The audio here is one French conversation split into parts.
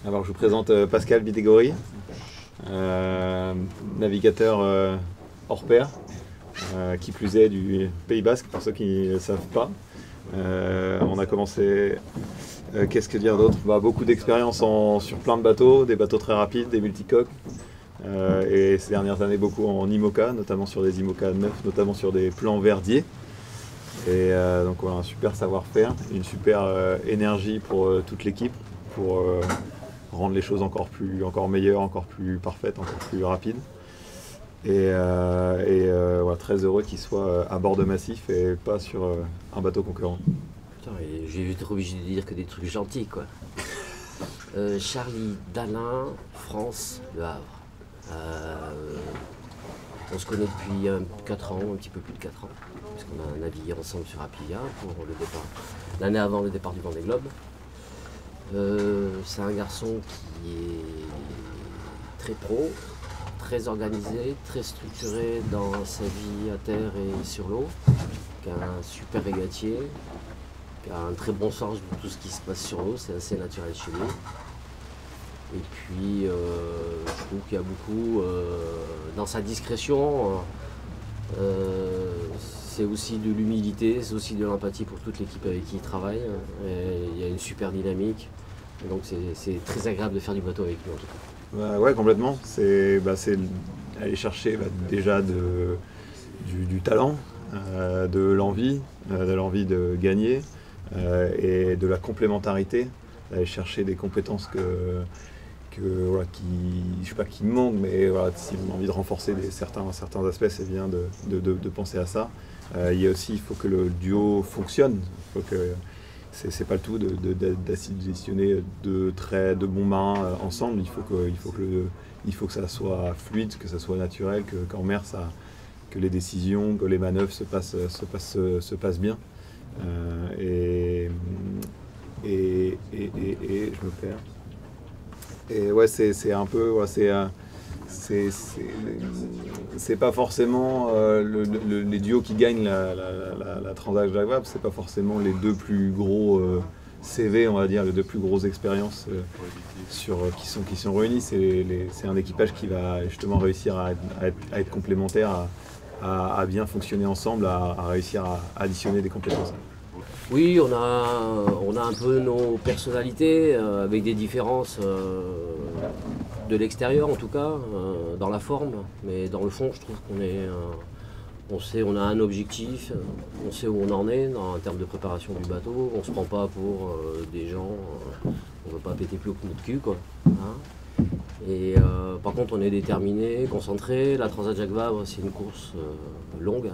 Alors je vous présente Pascal Bidégori, navigateur hors pair, qui plus est du Pays Basque, pour ceux qui ne le savent pas. On a commencé, qu'est-ce que dire d'autre, beaucoup d'expérience sur plein de bateaux, des bateaux très rapides, des multicoques, et ces dernières années beaucoup en IMOCA, notamment sur des IMOCA neufs, notamment sur des plans verdiers. Et donc voilà, un super savoir-faire, une super énergie pour toute l'équipe, pour rendre les choses encore meilleures, encore plus parfaites, encore plus rapides. Et voilà, très heureux qu'il soit à bord de Massif et pas sur un bateau concurrent. Putain, j'ai été obligé de dire que des trucs gentils, quoi. Charlie Dalin, France, Le Havre. On se connaît depuis 4 ans, un petit peu plus de 4 ans, puisqu'on a navigué ensemble sur Apilia pour le départ, l'année avant le départ du Vendée Globe. C'est un garçon qui est très pro, très organisé, très structuré dans sa vie à terre et sur l'eau, qui a un super régatier, qui a un très bon sens de tout ce qui se passe sur l'eau, c'est assez naturel chez lui. Et puis je trouve qu'il y a beaucoup dans sa discrétion, c'est aussi de l'humilité, c'est aussi de l'empathie pour toute l'équipe avec qui il travaille. Et il y a une super dynamique, et donc c'est très agréable de faire du bateau avec lui en tout cas. Ouais, complètement. C'est aller chercher déjà du talent, de l'envie de gagner et de la complémentarité, aller chercher des compétences voilà, qui manquent, mais voilà, si on a envie de renforcer certains aspects, c'est bien de penser à ça. Il faut que le duo fonctionne. C'est pas le tout d'additionner deux bons marins ensemble. Il faut que ça soit fluide, que ça soit naturel, qu'en mer, que les décisions, que les manœuvres se passent bien. Et je me perds. Et ouais, c'est un peu, ouais, c'est pas forcément les duos qui gagnent la Transat Jacques Vabre, c'est pas forcément les deux plus gros CV, on va dire, les deux plus grosses expériences qui sont réunies. C'est un équipage qui va justement réussir à être complémentaire, à bien fonctionner ensemble, à réussir à additionner des compétences. Oui, on a un peu nos personnalités avec des différences de l'extérieur en tout cas, dans la forme, mais dans le fond je trouve on a un objectif, on sait où on en est en termes de préparation du bateau, on ne se prend pas pour des gens, on ne veut pas péter plus au de cul quoi. Hein. Et par contre on est déterminé, concentré. La Transat Jacques Vabre c'est une course longue.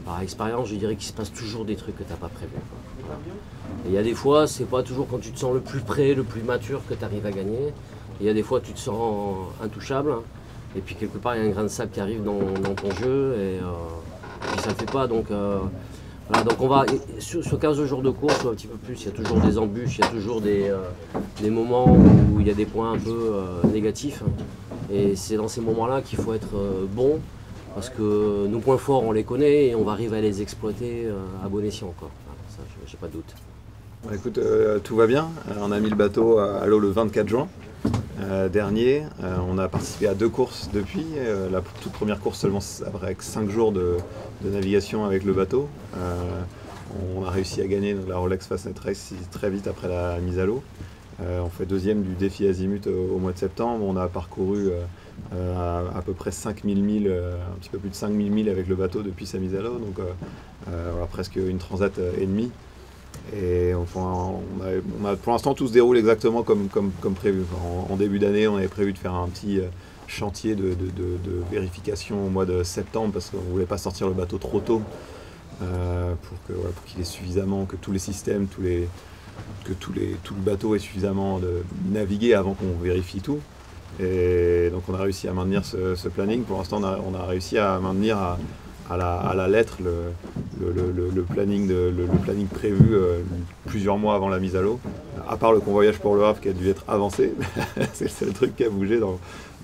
Par expérience, je dirais qu'il se passe toujours des trucs que tu n'as pas prévu. Voilà. Et il y a des fois, c'est pas toujours quand tu te sens le plus prêt, le plus mature que tu arrives à gagner. Et il y a des fois, tu te sens intouchable. Et puis quelque part, il y a un grain de sable qui arrive dans ton jeu et puis ça ne fait pas. Donc, voilà, donc on va sur 15 jours de course ou un petit peu plus, il y a toujours des embûches, il y a toujours des moments où il y a des points un peu négatifs. Et c'est dans ces moments-là qu'il faut être bon. Parce que nos points forts, on les connaît et on va arriver à les exploiter à bon escient. Quoi. Ça, j'ai pas de doute. Écoute, tout va bien. On a mis le bateau à l'eau le 24 juin dernier. On a participé à 2 courses depuis. La toute première course seulement après 5 jours de navigation avec le bateau. On a réussi à gagner la Rolex Fastnet Race très vite après la mise à l'eau. On fait deuxième du défi Azimut au mois de septembre. On a parcouru à peu près 5000 milles, un petit peu plus de 5000 milles avec le bateau depuis sa mise à l'eau, donc voilà, presque une transat et demie. Et enfin, pour l'instant tout se déroule exactement comme prévu. En début d'année, on avait prévu de faire un petit chantier de vérification au mois de septembre parce qu'on ne voulait pas sortir le bateau trop tôt pour qu'il ait suffisamment, que tous les systèmes, tout le bateau ait suffisamment navigué avant qu'on vérifie tout. Et donc on a réussi à maintenir ce planning. Pour l'instant on a réussi à maintenir à la lettre le planning prévu plusieurs mois avant la mise à l'eau. À part le convoyage pour le Havre qui a dû être avancé, c'est le seul truc qui a bougé dans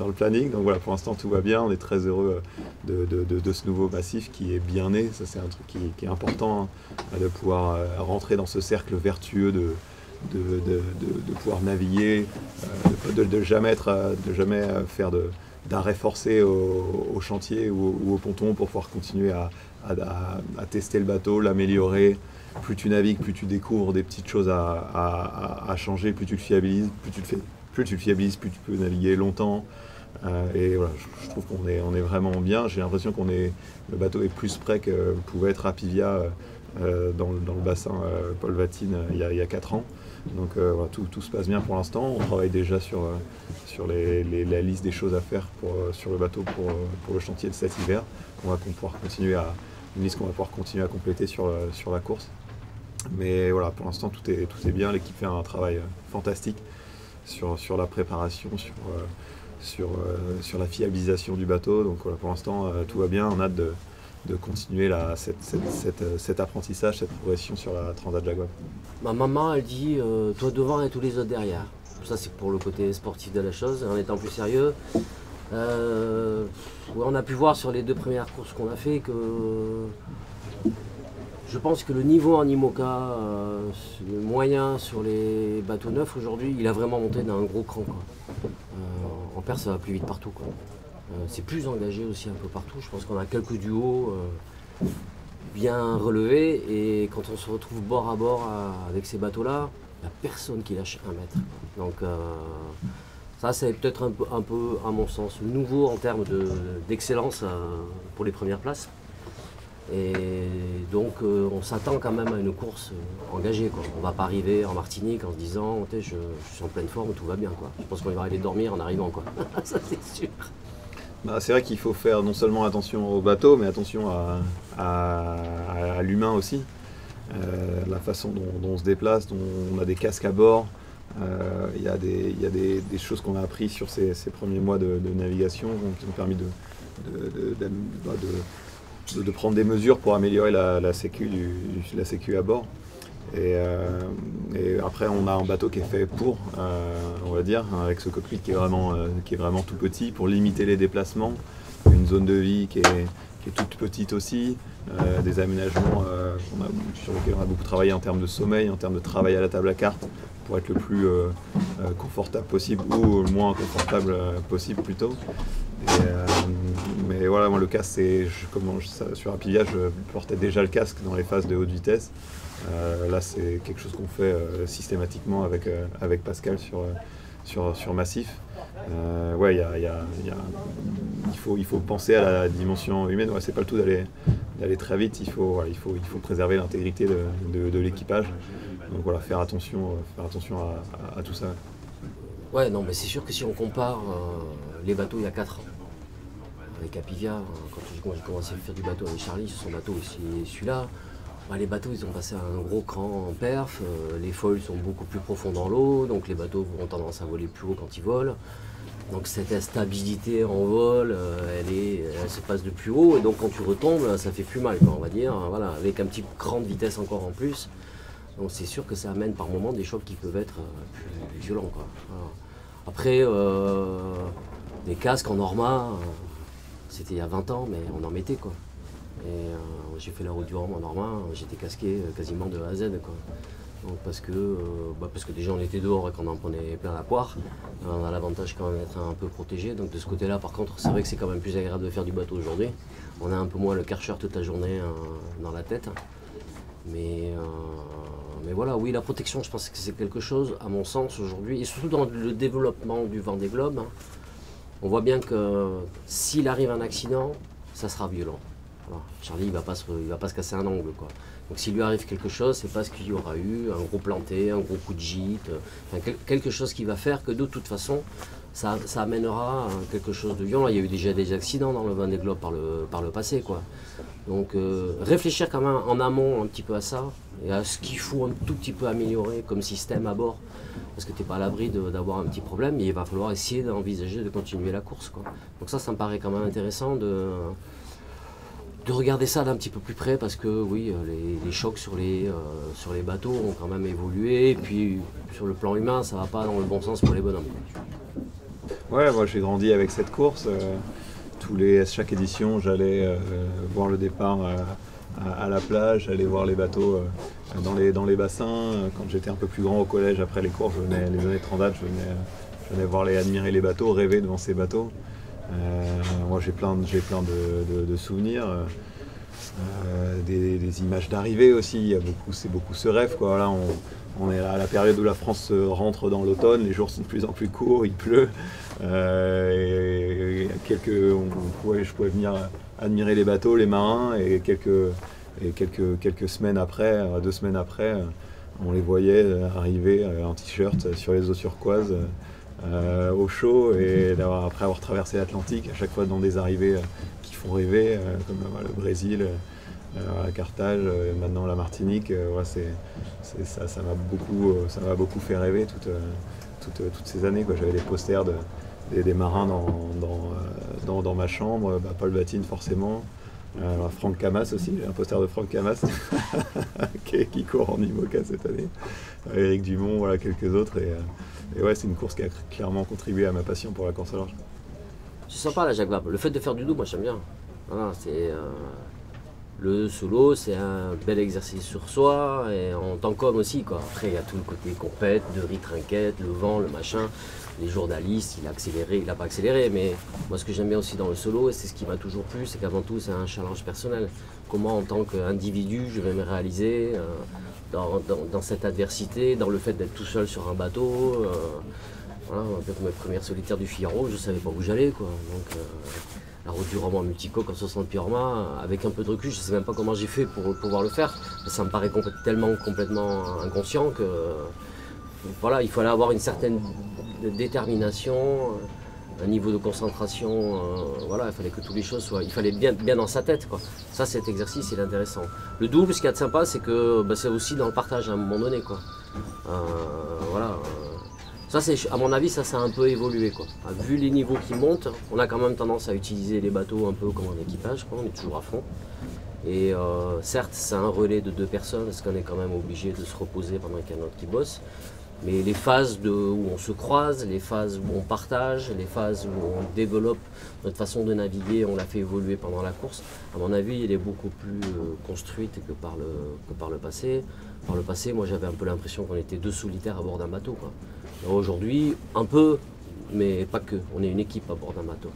le planning. Donc voilà, pour l'instant tout va bien, on est très heureux de ce nouveau massif qui est bien né. Ça c'est un truc qui est important, de pouvoir rentrer dans ce cercle vertueux de pouvoir naviguer, de jamais faire d'arrêt forcé au chantier ou au ponton pour pouvoir continuer à tester le bateau, l'améliorer. Plus tu navigues, plus tu découvres des petites choses à changer, plus tu le fiabilises, plus tu peux naviguer longtemps. Et voilà, je trouve qu'on est vraiment bien. J'ai l'impression le bateau est plus prêt que pouvait être Apivia dans le bassin Paul Vatine il y a 4 ans. Donc voilà, tout se passe bien pour l'instant. On travaille déjà sur la liste des choses à faire sur le bateau pour le chantier de cet hiver. Une liste qu'on va pouvoir continuer à compléter sur la course. Mais voilà, pour l'instant tout est bien. L'équipe fait un travail fantastique sur la préparation, sur la fiabilisation du bateau. Donc voilà, pour l'instant tout va bien. On a hâte de continuer cet apprentissage, cette progression sur la Transat Jaguar. Ma maman, elle dit toi devant et tous les autres derrière. Ça, c'est pour le côté sportif de la chose. En étant plus sérieux, on a pu voir sur les 2 premières courses qu'on a fait que je pense que le niveau en IMOCA moyen sur les bateaux neufs aujourd'hui, il a vraiment monté d'un gros cran, quoi. En Perse, ça va plus vite partout, quoi. C'est plus engagé aussi un peu partout. Je pense qu'on a quelques duos bien relevés, et quand on se retrouve bord à bord avec ces bateaux-là, il n'y a personne qui lâche 1 mètre. Donc ça, c'est peut-être un peu, à mon sens, nouveau en termes d'excellence pour les premières places. Et donc on s'attend quand même à une course engagée, quoi. On ne va pas arriver en Martinique en se disant je suis en pleine forme, tout va bien, quoi. Je pense qu'on va aller dormir en arrivant, quoi. Ça, c'est sûr. Bah, c'est vrai qu'il faut faire non seulement attention au bateau, mais attention à l'humain aussi. La façon dont on se déplace, dont on a des casques à bord. Il y a des choses qu'on a apprises sur ces premiers mois de navigation qui ont permis de prendre des mesures pour améliorer la sécu à bord. Et après, on a un bateau qui est fait pour, on va dire, avec ce cockpit qui est vraiment tout petit, pour limiter les déplacements, une zone de vie qui est toute petite aussi, des aménagements sur lesquels on a beaucoup travaillé en termes de sommeil, en termes de travail à la table à cartes, pour être le plus confortable possible, ou le moins confortable possible plutôt. Mais voilà, moi le casque, sur Apivia, je portais déjà le casque dans les phases de haute vitesse. Là, c'est quelque chose qu'on fait systématiquement avec Pascal sur Massif. Ouais, il faut penser à la dimension humaine. Ouais, c'est pas le tout d'aller très vite. Il faut préserver l'intégrité de l'équipage. Donc voilà, faire attention à tout ça. Ouais, non, mais c'est sûr que si on compare les bateaux il y a 4 ans, avec Apivia, quand j'ai commencé à faire du bateau avec Charlie, sur son bateau aussi, celui-là, les bateaux, ils ont passé un gros cran en perf, les foils sont beaucoup plus profonds dans l'eau, donc les bateaux ont tendance à voler plus haut quand ils volent. Donc cette instabilité en vol, elle se passe de plus haut, et donc quand tu retombes, ça fait plus mal, quoi, on va dire, voilà, avec un petit cran de vitesse encore en plus. Donc c'est sûr que ça amène par moments des chocs qui peuvent être plus violents, quoi. Voilà. Après, des casques en Norma, c'était il y a 20 ans, mais on en mettait, quoi. Et j'ai fait la route du Rhum en Norma, j'étais casqué quasiment de A à Z, quoi. Donc parce que déjà on était dehors et qu'on en prenait plein la poire, on a l'avantage quand même d'être un peu protégé. Donc de ce côté-là, par contre, c'est vrai que c'est quand même plus agréable de faire du bateau aujourd'hui. On a un peu moins le Karcher toute la journée dans la tête. Mais voilà, oui, la protection, je pense que c'est quelque chose, à mon sens, aujourd'hui, et surtout dans le développement du Vendée Globe, on voit bien que s'il arrive un accident, ça sera violent. Voilà. Charlie, il va pas se casser un ongle, quoi. Donc s'il lui arrive quelque chose, c'est parce qu'il y aura eu un gros planté, un gros coup de gîte, quelque chose qui va faire que de toute façon, ça amènera quelque chose de violent. Il y a eu déjà des accidents dans le Vendée Globe par le passé, quoi. Donc réfléchir quand même en amont un petit peu à ça, et à ce qu'il faut un tout petit peu améliorer comme système à bord, parce que tu n'es pas à l'abri d'avoir un petit problème, mais il va falloir essayer d'envisager de continuer la course, quoi. Donc ça me paraît quand même intéressant de regarder ça d'un petit peu plus près, parce que oui, les chocs sur les bateaux ont quand même évolué, et puis sur le plan humain, ça va pas dans le bon sens pour les bonhommes. Ouais, moi j'ai grandi avec cette course. Chaque édition, j'allais voir le départ à la plage, j'allais voir les bateaux dans les bassins. Quand j'étais un peu plus grand au collège, après les cours, les années 30, je venais voir admirer les bateaux, rêver devant ces bateaux. Moi j'ai plein de souvenirs, des images d'arrivée aussi. C'est beaucoup ce rêve, quoi. Là, on est à la période où la France rentre dans l'automne, les jours sont de plus en plus courts, il pleut. Je pouvais venir admirer les bateaux, les marins, et quelques semaines après, 2 semaines après, on les voyait arriver en t-shirt sur les eaux turquoises, au chaud, et après avoir traversé l'Atlantique, à chaque fois dans des arrivées qui font rêver, comme le Brésil, à Carthage, maintenant la Martinique. Ça m'a beaucoup fait rêver toutes ces années, quoi. J'avais des posters des marins dans ma chambre, Paul Vatine forcément, Franck Camas aussi, j'ai un poster de Franck Camas qui court en IMOCA cette année, Éric Dumont, voilà, quelques autres, et ouais, c'est une course qui a clairement contribué à ma passion pour la course à large. C'est sympa la Jacques Vabre. Le fait de faire du double, moi j'aime bien. Voilà, le solo, c'est un bel exercice sur soi, et en tant qu'homme aussi, quoi. Après, il y a tout le côté compète, de ritrinquette, le vent, le machin. Les journalistes, il a accéléré, il n'a pas accéléré, mais moi ce que j'aime bien aussi dans le solo, et c'est ce qui m'a toujours plu, c'est qu'avant tout c'est un challenge personnel. Comment en tant qu'individu je vais me réaliser dans cette adversité, dans le fait d'être tout seul sur un bateau. Voilà, un peu comme mes premières solitaires du Figaro, je ne savais pas où j'allais, quoi. Donc, la route du roman multicoque en 60 pieds hors mât, avec un peu de recul, je ne sais même pas comment j'ai fait pour pouvoir le faire. Ça me paraît complètement inconscient que voilà, il fallait avoir une certaine détermination, un niveau de concentration, voilà, il fallait que toutes les choses soient, il fallait bien dans sa tête, quoi. Ça, cet exercice, il est intéressant. Le double, ce qu'il y a de sympa, c'est que c'est aussi dans le partage à un moment donné, quoi. Voilà. Ça, à mon avis, ça a un peu évolué, quoi. Vu les niveaux qui montent, on a quand même tendance à utiliser les bateaux un peu comme un équipage, quoi. On est toujours à fond. Et certes, c'est un relais de 2 personnes, parce qu'on est quand même obligé de se reposer pendant qu'il y en a un autre qui bosse. Mais les phases où on se croise, les phases où on partage, les phases où on développe notre façon de naviguer, on l'a fait évoluer pendant la course. À mon avis, elle est beaucoup plus construite que par le passé. Par le passé, moi j'avais un peu l'impression qu'on était 2 solitaires à bord d'un bateau, quoi. Aujourd'hui, un peu, mais pas que. On est une équipe à bord d'un bateau.